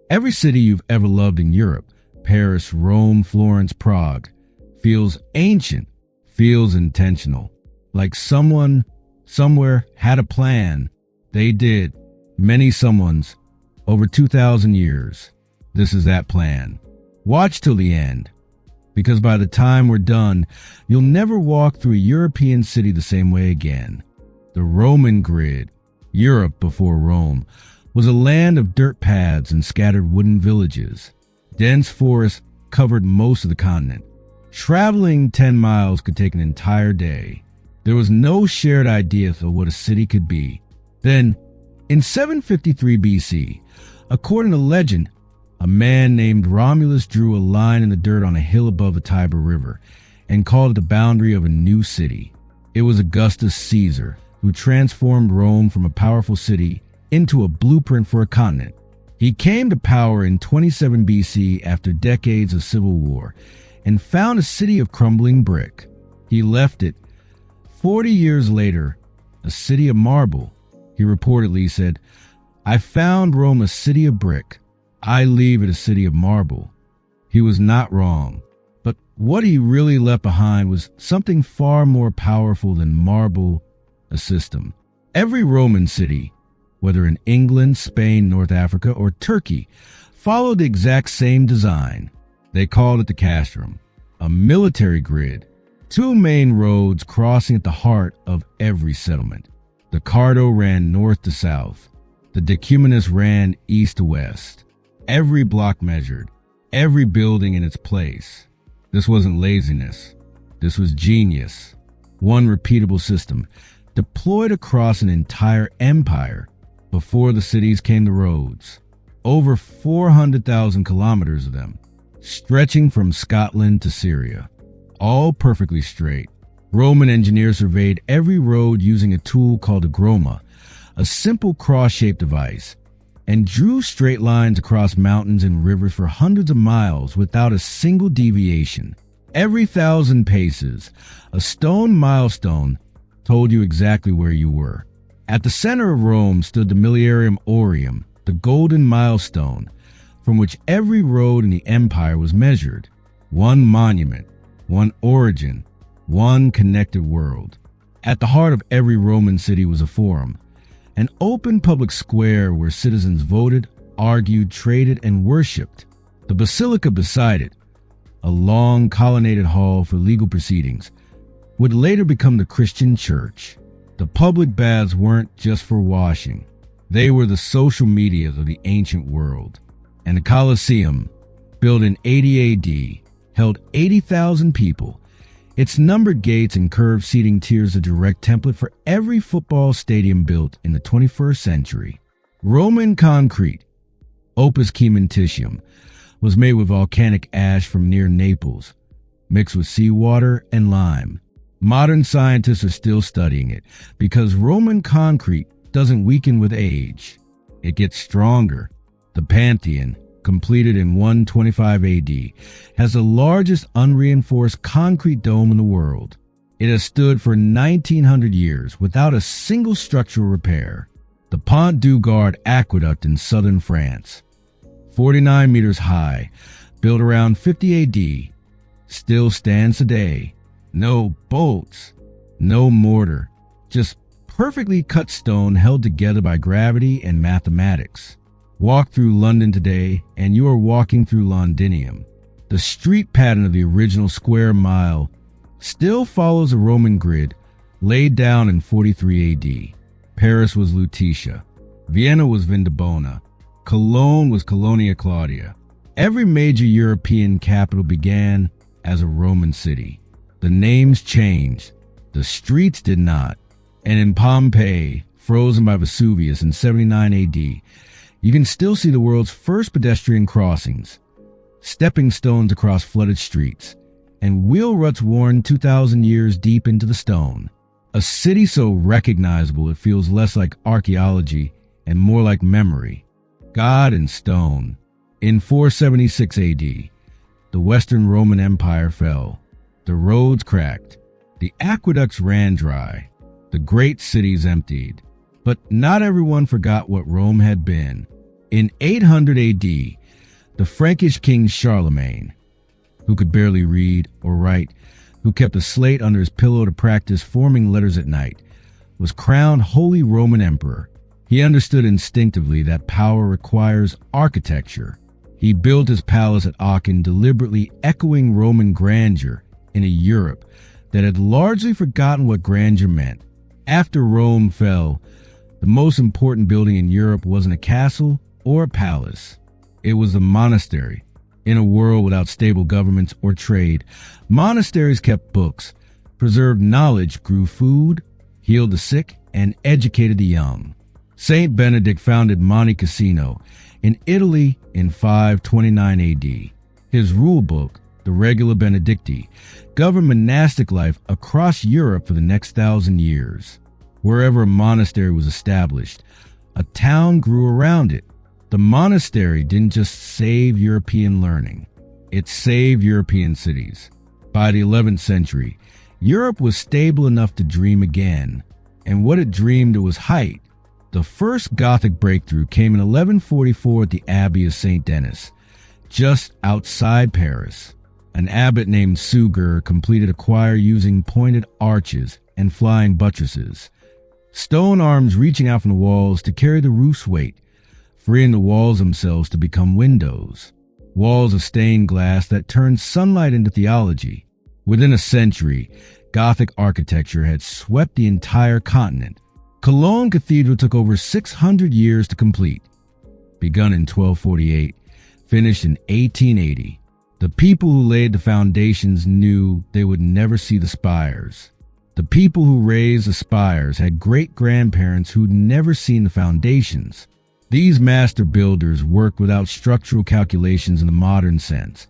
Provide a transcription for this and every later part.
Every city you've ever loved in Europe, Paris, Rome, Florence, Prague, feels ancient, feels intentional. Like someone, somewhere had a plan. They did. Many someones. Over 2,000 years. This is that plan. Watch till the end. Because by the time we're done, you'll never walk through a European city the same way again. The Roman grid, Europe before Rome, was a land of dirt paths and scattered wooden villages. Dense forests covered most of the continent. Traveling 10 miles could take an entire day. There was no shared idea of what a city could be. Then, in 753 BC, according to legend, a man named Romulus drew a line in the dirt on a hill above the Tiber River and called it the boundary of a new city. It was Augustus Caesar, who transformed Rome from a powerful city into a blueprint for a continent. He came to power in 27 BC after decades of civil war and found a city of crumbling brick. He left it 40 years later, a city of marble. He reportedly said, "I found Rome a city of brick. I leave it a city of marble." He was not wrong, but what he really left behind was something far more powerful than marble, a system. Every Roman city, whether in England, Spain, North Africa, or Turkey, followed the exact same design. They called it the castrum, a military grid, two main roads crossing at the heart of every settlement. The Cardo ran north to south. The Decumanus ran east to west. Every block measured, every building in its place. This wasn't laziness. This was genius. One repeatable system, deployed across an entire empire. Before the cities came the roads. Over 400,000 kilometers of them, stretching from Scotland to Syria. All perfectly straight. Roman engineers surveyed every road using a tool called a groma, a simple cross-shaped device, and drew straight lines across mountains and rivers for hundreds of miles without a single deviation. Every 1,000 paces, a stone milestone told you exactly where you were. At the center of Rome stood the Millenarium Aureum, the golden milestone, from which every road in the empire was measured. One monument, one origin, one connected world. At the heart of every Roman city was a forum, an open public square where citizens voted, argued, traded, and worshipped. The basilica beside it, a long colonnaded hall for legal proceedings, would later become the Christian church. The public baths weren't just for washing. They were the social medias of the ancient world. And the Colosseum, built in 80 AD, held 80,000 people. Its numbered gates and curved seating tiers a direct template for every football stadium built in the 21st century. Roman concrete, opus cementitium, was made with volcanic ash from near Naples, mixed with seawater and lime. Modern scientists are still studying it because Roman concrete doesn't weaken with age. It gets stronger. The Pantheon, completed in 125 AD, has the largest unreinforced concrete dome in the world. It has stood for 1,900 years without a single structural repair. The Pont du Gard aqueduct in southern France, 49 meters high, built around 50 AD, still stands today. No bolts, no mortar, just perfectly cut stone held together by gravity and mathematics. Walk through London today and you are walking through Londinium. The street pattern of the original square mile still follows a Roman grid laid down in 43 AD. Paris was Lutetia. Vienna was Vindobona. Cologne was Colonia Claudia. Every major European capital began as a Roman city. The names changed. The streets did not. And in Pompeii, frozen by Vesuvius in 79 AD, you can still see the world's first pedestrian crossings, stepping stones across flooded streets, and wheel ruts worn 2,000 years deep into the stone. A city so recognizable it feels less like archaeology and more like memory. God in stone. In 476 AD, the Western Roman Empire fell. The roads cracked. The aqueducts ran dry. The great cities emptied. But not everyone forgot what Rome had been. In 800 AD, the Frankish king Charlemagne, who could barely read or write, who kept a slate under his pillow to practice forming letters at night, was crowned Holy Roman Emperor. He understood instinctively that power requires architecture. He built his palace at Aachen, deliberately echoing Roman grandeur in a Europe that had largely forgotten what grandeur meant. After Rome fell, the most important building in Europe wasn't a castle or a palace. It was a monastery. In a world without stable governments or trade, monasteries kept books, preserved knowledge, grew food, healed the sick, and educated the young. Saint Benedict founded Monte Cassino in Italy in 529 AD. His rule book, the Regula Benedicti, governed monastic life across Europe for the next 1,000 years. Wherever a monastery was established, a town grew around it. The monastery didn't just save European learning, it saved European cities. By the 11th century, Europe was stable enough to dream again, and what it dreamed was height. The first Gothic breakthrough came in 1144 at the Abbey of St. Denis, just outside Paris. An abbot named Suger completed a choir using pointed arches and flying buttresses, stone arms reaching out from the walls to carry the roof's weight, freeing the walls themselves to become windows, walls of stained glass that turned sunlight into theology. Within a century, Gothic architecture had swept the entire continent. Cologne Cathedral took over 600 years to complete. Begun in 1248, finished in 1880. The people who laid the foundations knew they would never see the spires. The people who raised the spires had great-grandparents who'd never seen the foundations. These master builders worked without structural calculations in the modern sense.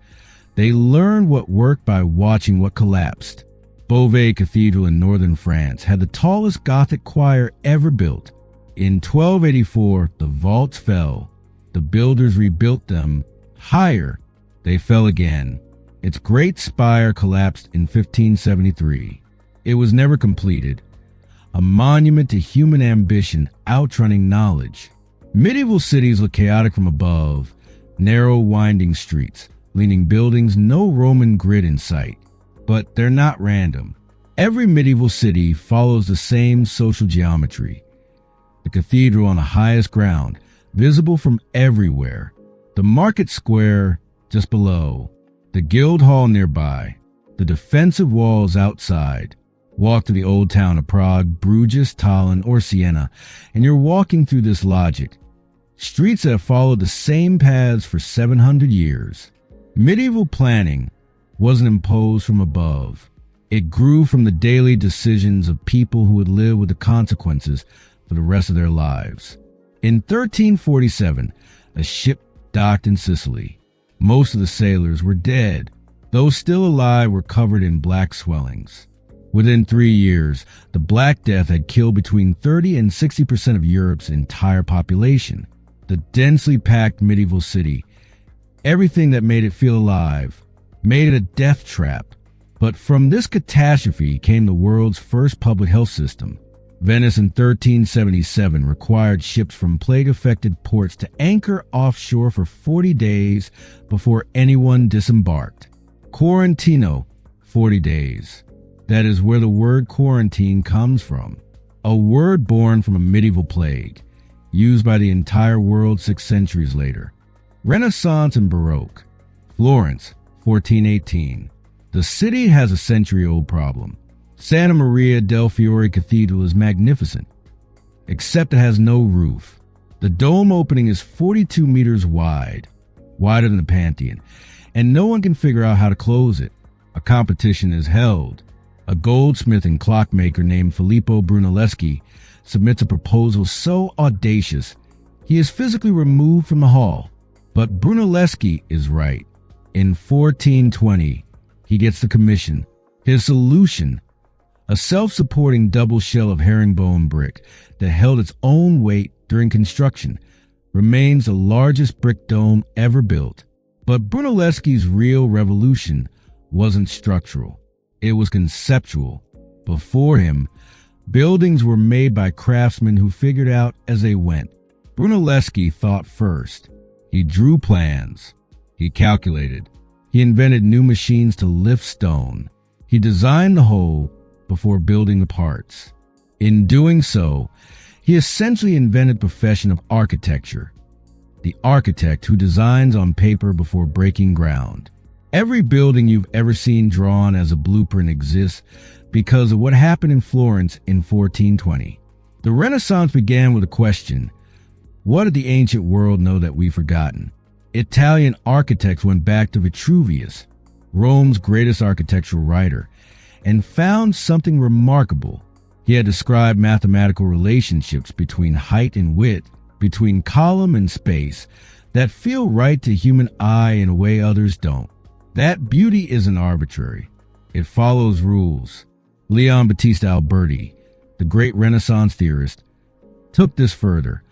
They learned what worked by watching what collapsed. Beauvais Cathedral in northern France had the tallest Gothic choir ever built. In 1284, the vaults fell. The builders rebuilt them higher. They fell again. Its great spire collapsed in 1573. It was never completed. A monument to human ambition outrunning knowledge. Medieval cities look chaotic from above. Narrow, winding streets, leaning buildings, no Roman grid in sight. But they're not random. Every medieval city follows the same social geometry. The cathedral on the highest ground, visible from everywhere. The market square just below. The guild hall nearby. The defensive walls outside. Walk to the old town of Prague, Bruges, Tallinn, or Siena, and you're walking through this logic. Streets that have followed the same paths for 700 years. Medieval planning wasn't imposed from above. It grew from the daily decisions of people who would live with the consequences for the rest of their lives. In 1347, a ship docked in Sicily. Most of the sailors were dead. Those still alive were covered in black swellings. Within 3 years, the Black Death had killed between 30 and 60% of Europe's entire population. The densely packed medieval city, everything that made it feel alive, made it a death trap. But from this catastrophe came the world's first public health system. Venice in 1377 required ships from plague-affected ports to anchor offshore for 40 days before anyone disembarked. Quarantino, 40 days. That is where the word quarantine comes from. A word born from a medieval plague, used by the entire world 6 centuries later. Renaissance and Baroque. Florence, 1418. The city has a century-old problem. Santa Maria del Fiore Cathedral is magnificent, except it has no roof. The dome opening is 42 meters wide, wider than the Pantheon, and no one can figure out how to close it. A competition is held. A goldsmith and clockmaker named Filippo Brunelleschi submits a proposal so audacious he is physically removed from the hall. But Brunelleschi is right. In 1420, he gets the commission. His solution, a self-supporting double shell of herringbone brick that held its own weight during construction, remains the largest brick dome ever built. But Brunelleschi's real revolution wasn't structural. It was conceptual. Before him, buildings were made by craftsmen who figured out as they went. Brunelleschi thought first. He drew plans. He calculated. He invented new machines to lift stone. He designed the whole before building the parts. In doing so, he essentially invented the profession of architecture. The architect who designs on paper before breaking ground. Every building you've ever seen drawn as a blueprint exists because of what happened in Florence in 1420. The Renaissance began with a question. What did the ancient world know that we've forgotten? Italian architects went back to Vitruvius, Rome's greatest architectural writer, and found something remarkable. He had described mathematical relationships between height and width, between column and space, that feel right to human eye in a way others don't. That beauty isn't arbitrary. It follows rules. Leon Battista Alberti, the great Renaissance theorist, took this further.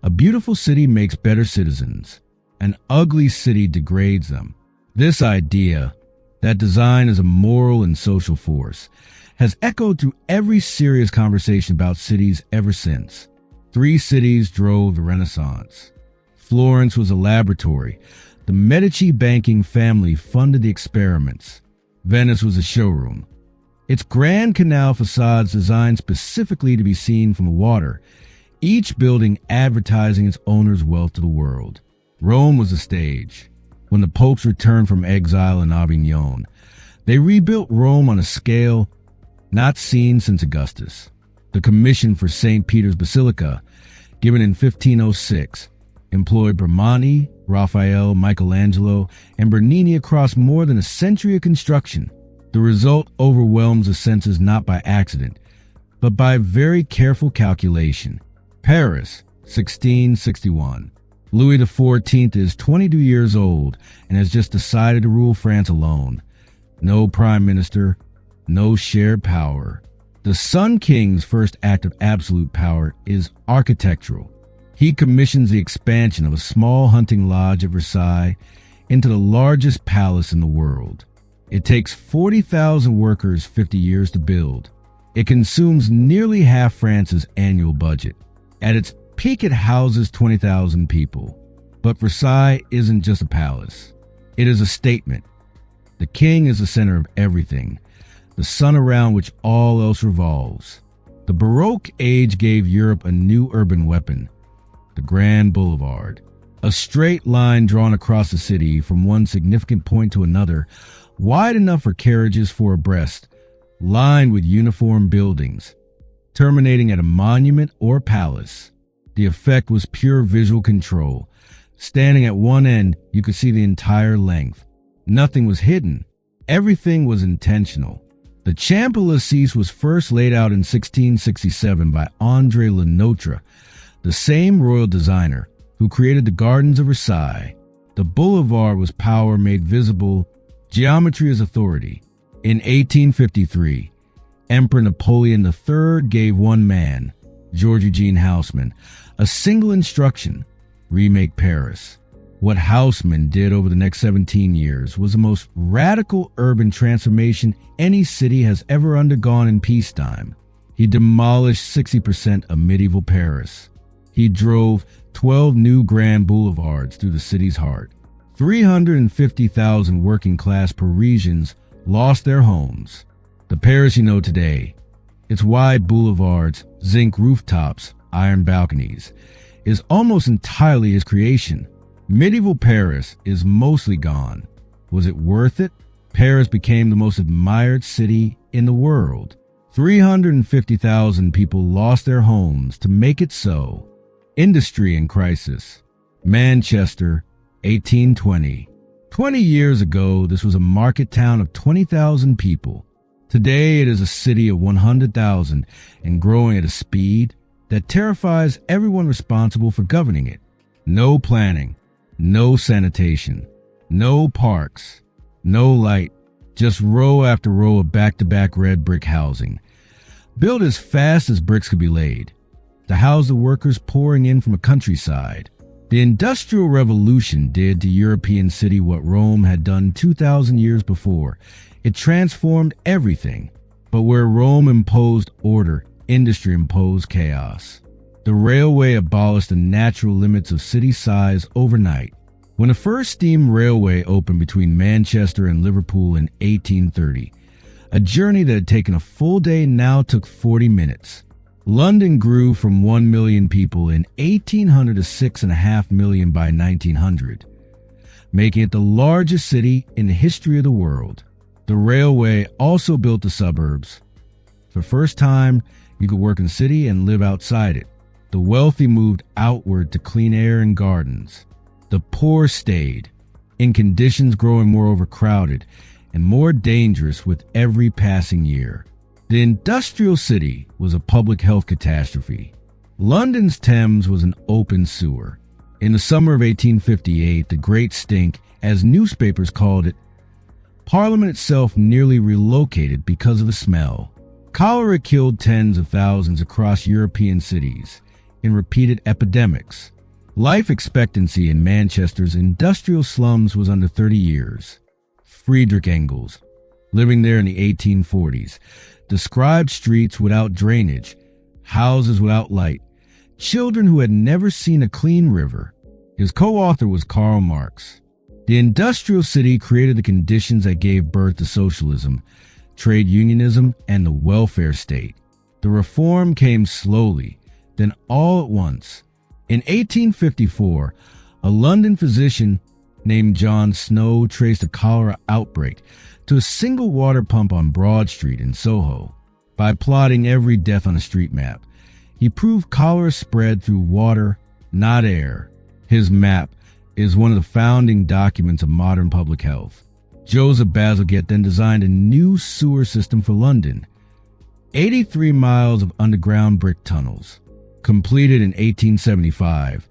A beautiful city makes better citizens. An ugly city degrades them. This idea, that design is a moral and social force, has echoed through every serious conversation about cities ever since. 3 cities drove the Renaissance. Florence was a laboratory. The Medici banking family funded the experiments. Venice was a showroom. Its grand canal facades designed specifically to be seen from the water, each building advertising its owner's wealth to the world. Rome was a stage. When the popes returned from exile in Avignon, they rebuilt Rome on a scale not seen since Augustus. The commission for St. Peter's Basilica, given in 1506, employed Bramante, Raphael, Michelangelo, and Bernini across more than a century of construction. The result overwhelms the senses not by accident, but by very careful calculation. Paris, 1661. Louis XIV is 22 years old and has just decided to rule France alone. No prime minister, no shared power. The Sun King's first act of absolute power is architectural. He commissions the expansion of a small hunting lodge at Versailles into the largest palace in the world. It takes 40,000 workers 50 years to build. It consumes nearly half France's annual budget. At its peak, it houses 20,000 people. But Versailles isn't just a palace. It is a statement. The king is the center of everything, the sun around which all else revolves. The Baroque age gave Europe a new urban weapon, the Grand Boulevard, a straight line drawn across the city from one significant point to another, wide enough for carriages 4 abreast, lined with uniform buildings, terminating at a monument or palace. The effect was pure visual control. Standing at one end, you could see the entire length. Nothing was hidden. Everything was intentional. The Champs-Élysées was first laid out in 1667 by André Le Nôtre, the same royal designer who created the gardens of Versailles. The boulevard was power made visible. Geometry is authority. In 1853, Emperor Napoleon III gave one man, George Eugene Haussmann, a single instruction: remake Paris. What Haussmann did over the next 17 years was the most radical urban transformation any city has ever undergone in peacetime. He demolished 60% of medieval Paris. He drove 12 new grand boulevards through the city's heart. 350,000 working-class Parisians lost their homes. The Paris you know today, its wide boulevards, zinc rooftops, iron balconies, is almost entirely his creation. Medieval Paris is mostly gone. Was it worth it? Paris became the most admired city in the world. 350,000 people lost their homes to make it so. Industry in crisis. Manchester, 1820. 20 years ago, this was a market town of 20,000 people. Today, it is a city of 100,000 and growing at a speed that terrifies everyone responsible for governing it. No planning, no sanitation, no parks, no light, just row after row of back-to-back red brick housing, built as fast as bricks could be laid, to house the workers pouring in from a countryside. The Industrial Revolution did to European city what Rome had done 2,000 years before. It transformed everything. But where Rome imposed order, industry imposed chaos. The railway abolished the natural limits of city size overnight. When the first steam railway opened between Manchester and Liverpool in 1830, a journey that had taken a full day now took 40 minutes. London grew from 1 million people in 1800 to 6.5 million by 1900, making it the largest city in the history of the world. The railway also built the suburbs. For the first time, you could work in the city and live outside it. The wealthy moved outward to clean air and gardens. The poor stayed, in conditions growing more overcrowded and more dangerous with every passing year. The industrial city was a public health catastrophe. London's Thames was an open sewer. In the summer of 1858, the Great Stink, as newspapers called it, Parliament itself nearly relocated because of the smell. Cholera killed tens of thousands across European cities in repeated epidemics. Life expectancy in Manchester's industrial slums was under 30 years. Friedrich Engels, living there in the 1840s, described streets without drainage, houses without light, children who had never seen a clean river. His co-author was Karl Marx. The industrial city created the conditions that gave birth to socialism, trade unionism, and the welfare state. The reform came slowly, then all at once. In 1854, a London physician named John Snow traced a cholera outbreak to a single water pump on Broad Street in Soho. By plotting every death on a street map, he proved cholera spread through water, not air. His map is one of the founding documents of modern public health. Joseph Bazalgette then designed a new sewer system for London. 83 miles of underground brick tunnels. Completed in 1875,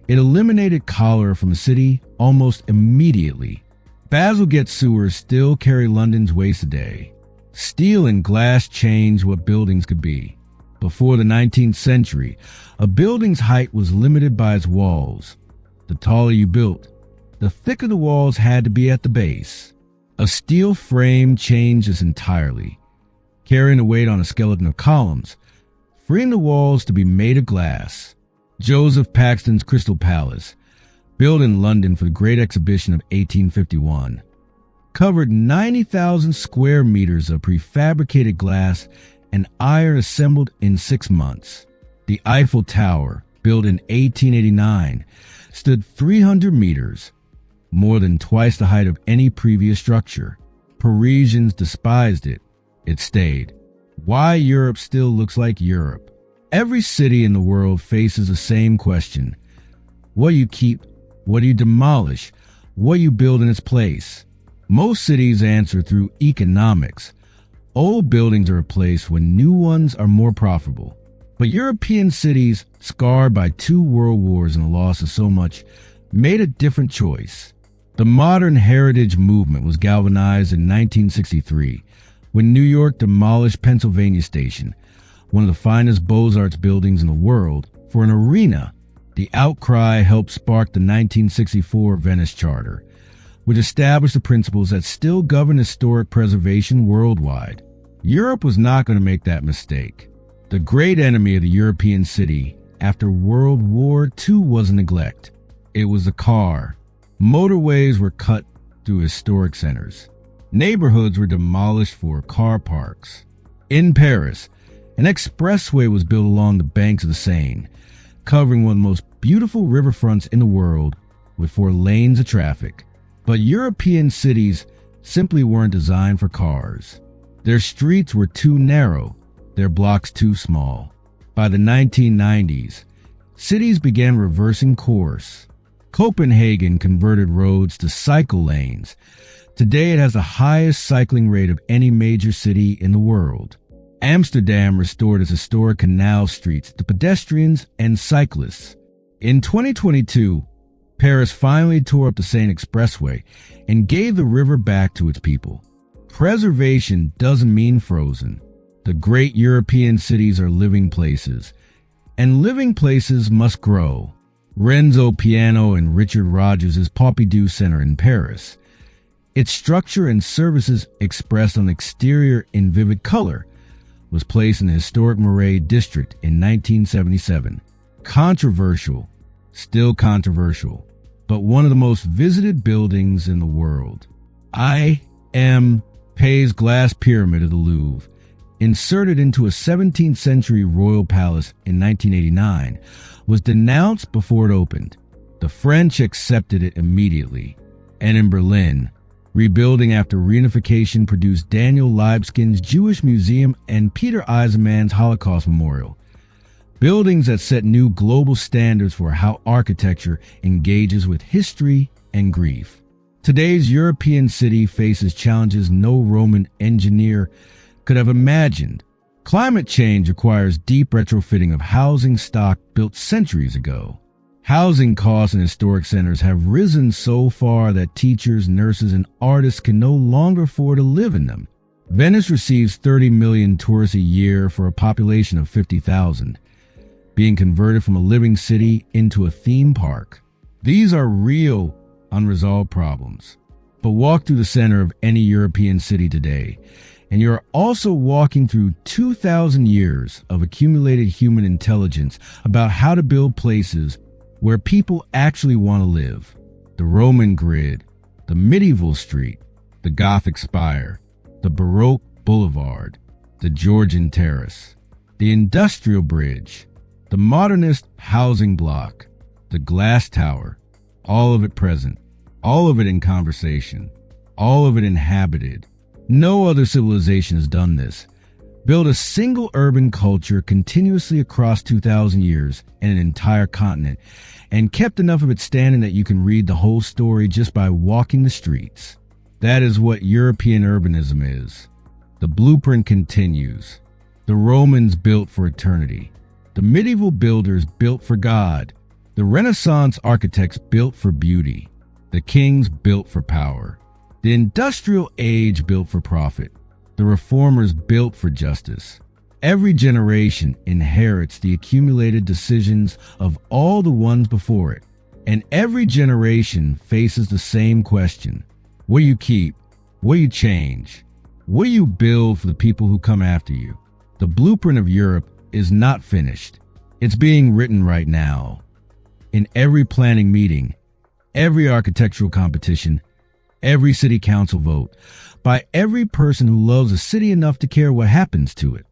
it eliminated cholera from the city almost immediately. Bazalgette's sewers still carry London's waste a day. Steel and glass changed what buildings could be. Before the 19th century, a building's height was limited by its walls. The taller you built, the thicker the walls had to be at the base. A steel frame changed this entirely, carrying the weight on a skeleton of columns, freeing the walls to be made of glass. Joseph Paxton's Crystal Palace, built in London for the Great Exhibition of 1851, covered 90,000 square meters of prefabricated glass and iron assembled in 6 months. The Eiffel Tower, built in 1889, stood 300 meters, more than twice the height of any previous structure. Parisians despised it. It stayed. Why Europe still looks like Europe. Every city in the world faces the same question. What do you keep? What do you demolish? What do you build in its place? Most cities answer through economics. Old buildings are replaced when new ones are more profitable. But European cities, scarred by 2 world wars and the loss of so much, made a different choice. The modern heritage movement was galvanized in 1963 when New York demolished Pennsylvania Station, one of the finest Beaux-Arts buildings in the world, for an arena. The outcry helped spark the 1964 Venice Charter, which established the principles that still govern historic preservation worldwide. Europe was not going to make that mistake. The great enemy of the European city after World War II was neglect. It was the car. Motorways were cut through historic centers. Neighborhoods were demolished for car parks. In Paris, an expressway was built along the banks of the Seine, covering one of the most beautiful riverfronts in the world with 4 lanes of traffic. But European cities simply weren't designed for cars. Their streets were too narrow, their blocks too small. By the 1990s, cities began reversing course. Copenhagen converted roads to cycle lanes. Today it has the highest cycling rate of any major city in the world. Amsterdam restored its historic canal streets to pedestrians and cyclists. In 2022, Paris finally tore up the Seine Expressway and gave the river back to its people. Preservation doesn't mean frozen. The great European cities are living places, and living places must grow. Renzo Piano and Richard Rogers' Pompidou Center in Paris. Its structure and services expressed on the exterior in vivid color was placed in the historic Marais district in 1977. Controversial, still controversial, but one of the most visited buildings in the world. I.M. Pei's glass pyramid of the Louvre, inserted into a 17th century royal palace in 1989, was denounced before it opened. The French accepted it immediately, and in Berlin, rebuilding after reunification produced Daniel Libeskind's Jewish Museum and Peter Eisenman's Holocaust Memorial, buildings that set new global standards for how architecture engages with history and grief. Today's European city faces challenges no Roman engineer could have imagined. Climate change requires deep retrofitting of housing stock built centuries ago. Housing costs in historic centers have risen so far that teachers, nurses, and artists can no longer afford to live in them. Venice receives 30 million tourists a year for a population of 50,000, being converted from a living city into a theme park. These are real, unresolved problems. But walk through the center of any European city today, and you're also walking through 2,000 years of accumulated human intelligence about how to build places where people actually want to live. The Roman grid, the medieval street, the Gothic spire, the Baroque boulevard, the Georgian terrace, the industrial bridge, the modernist housing block, the glass tower, all of it present, all of it in conversation, all of it inhabited. No other civilization has done this. Build a single urban culture continuously across 2,000 years and an entire continent, and kept enough of it standing that you can read the whole story just by walking the streets. That is what European urbanism is. The blueprint continues. The Romans built for eternity. The medieval builders built for God. The Renaissance architects built for beauty. The kings built for power. The industrial age built for profit. The reformers built for justice. Every generation inherits the accumulated decisions of all the ones before it. And every generation faces the same question. What do you keep? What do you change? What do you build for the people who come after you? The blueprint of Europe is not finished. It's being written right now. In every planning meeting, every architectural competition, every city council vote, by every person who loves a city enough to care what happens to it.